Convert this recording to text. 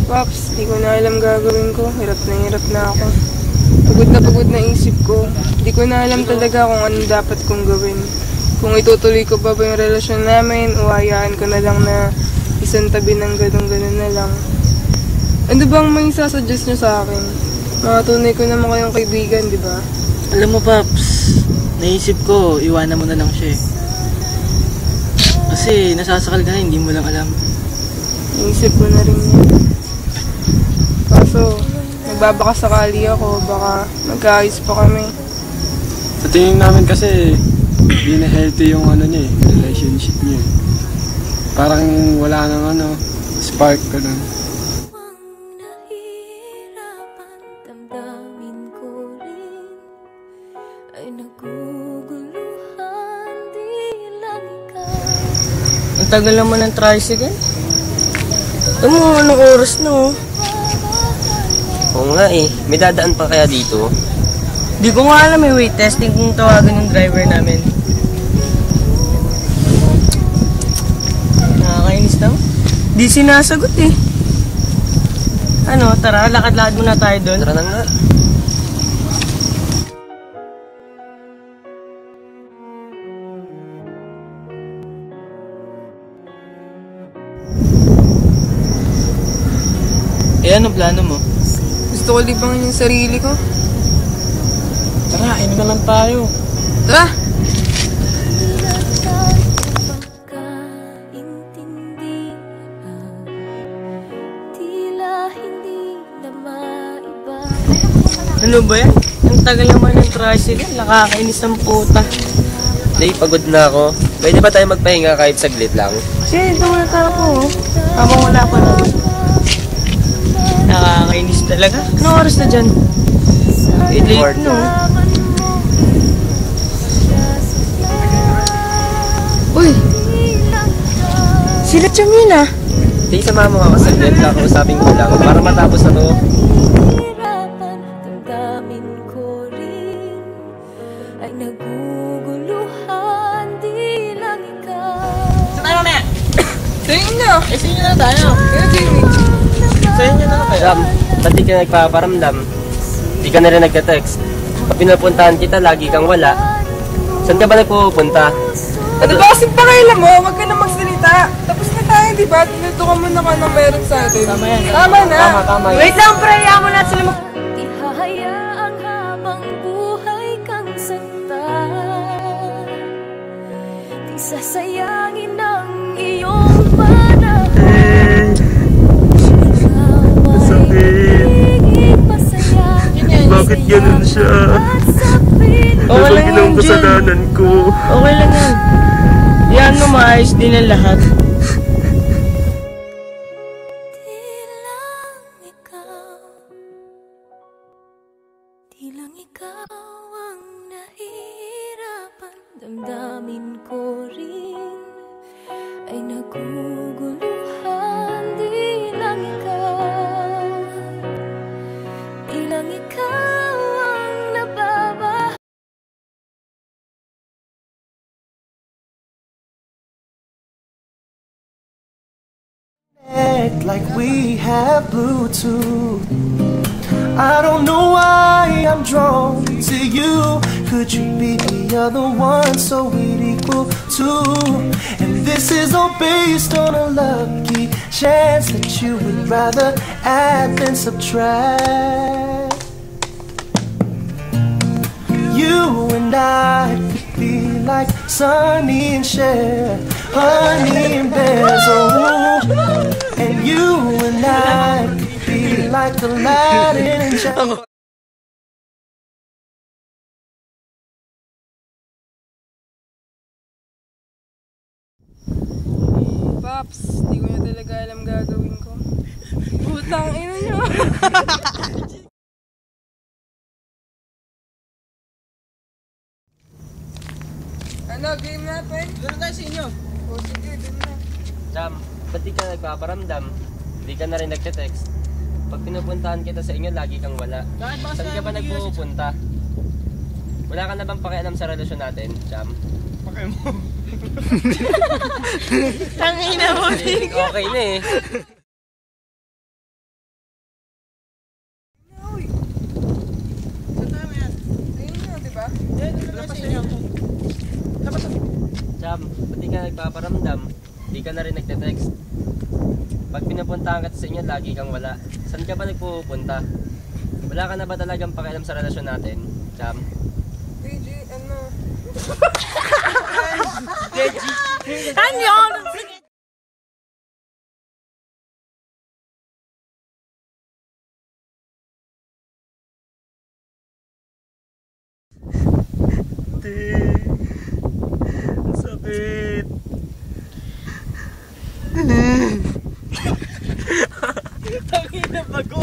Pops, di ko na alam gagawin ko. Hirap na ako. Pagod na isip ko. Di ko na alam talaga kung ano dapat kong gawin. Kung itutuloy ko ba yung relasyon namin o hayaan ko na lang na isang tabi ng ganun na lang. Ano bang may sasuggest nyo sa akin? Mga tunay ko naman kayong kaibigan, di ba? Alam mo, Paps, naisip ko, iwanan mo na lang siya eh. Kasi nasasakal ka na, hindi mo lang alam. Naisip ko na rin yan. Kaso, nagbabakasakali ako, baka magkaayos pa kami. Sa tingin namin kasi, hindi na healthy yung relationship niyo. Parang wala nang spark ka nun. Ang tagal naman ng tricycle. Alam mo, anong oras na oh. Oo nga eh, may dadaan pa kaya dito? Di ko nga alam eh, wait, testing kung tawagan yung driver namin. Nakakainis na. Di sinasagot eh. Ano, tara, lakad-lakad muna tayo doon. Tara na nga. Eh, ano plano mo? Gusto ko libangin yung sarili ko. Tara, inom na lang tayo. Tara! Ano ba yan? Ang tagal naman ng tricycle, nakakainis ng puta. Day, pagod na ako. Pwede ba tayo magpahinga kahit saglit lang? Sige, ito muna tayo po. Habang wala pa na. Nakakainis talaga. Anong oras na dyan? Late no? Uy! Sila Cham yun ah. Day, samahan mo nga ako saglit. Kakausapin ko lang para matapos na to. Sa'yo na! Eh, sa'yo na tayo. Kaya Jamie. Sa'yo na lang kayo. Ram, ba't di ka nagpaparamdam? Di ka na rin nagka-text. Pag pinupuntahan kita, lagi kang wala. Saan ka ba nagpupunta? Ano ba kasing pakailan mo? Huwag ka na magsalita. Tapos na tayo, di ba? Tinutukan mo na ka ng meron sa atin. Tama yan. Tama na. Tama yan. Wait lang, pre. Hayaan mo na sila mag... Ihahayaang habang buhay kang saktan. Di sasayangin ang iyong panahon. Ikaw ay higit masaya. Bakit ganun siya? Okay lang yan, kasalanan ko? Okay lang yan. Yan mo, maayos din ang lahat. Di lang ikaw ang nahihirapan. Damdamin ko rin ay naguguluhan. Di lang ikaw ang nababa. Like we have Bluetooth. I don't know why I'm drawn to you. Could you be the other one so we'd equal two? And this is all based on a lucky chance that you would rather add than subtract. You and I could be like Sonny and Cher, Honey and Bears, oh. And you and I could be like Aladdin and Jack. Pops, di ko na talaga alam gagawin ko. Putang ina nyo. Ano, game natin? Doon tayo sa inyo. O sige, dun na. Ram, ba't di ka nagpaparamdam? Di ka na rin nagte-text. Pag pinupuntahan kita sa inyo, lagi kang wala. Saan ka ba nagpupunta? Wala ka na bang pakialam sa relasyon natin, Cham? pake mo. Tangina mo, Okay na eh. Ayun na, diba? Cham, ba't di ka nagpaparamdam? Di ka na rin nagte-text. Pag pinapuntahan ka sa inyo, lagi kang wala. Saan ka ba nagpupunta? Wala ka na ba talagang pakialam sa relasyon natin, Cham? KJ, ano? Sakit. Tangina bago.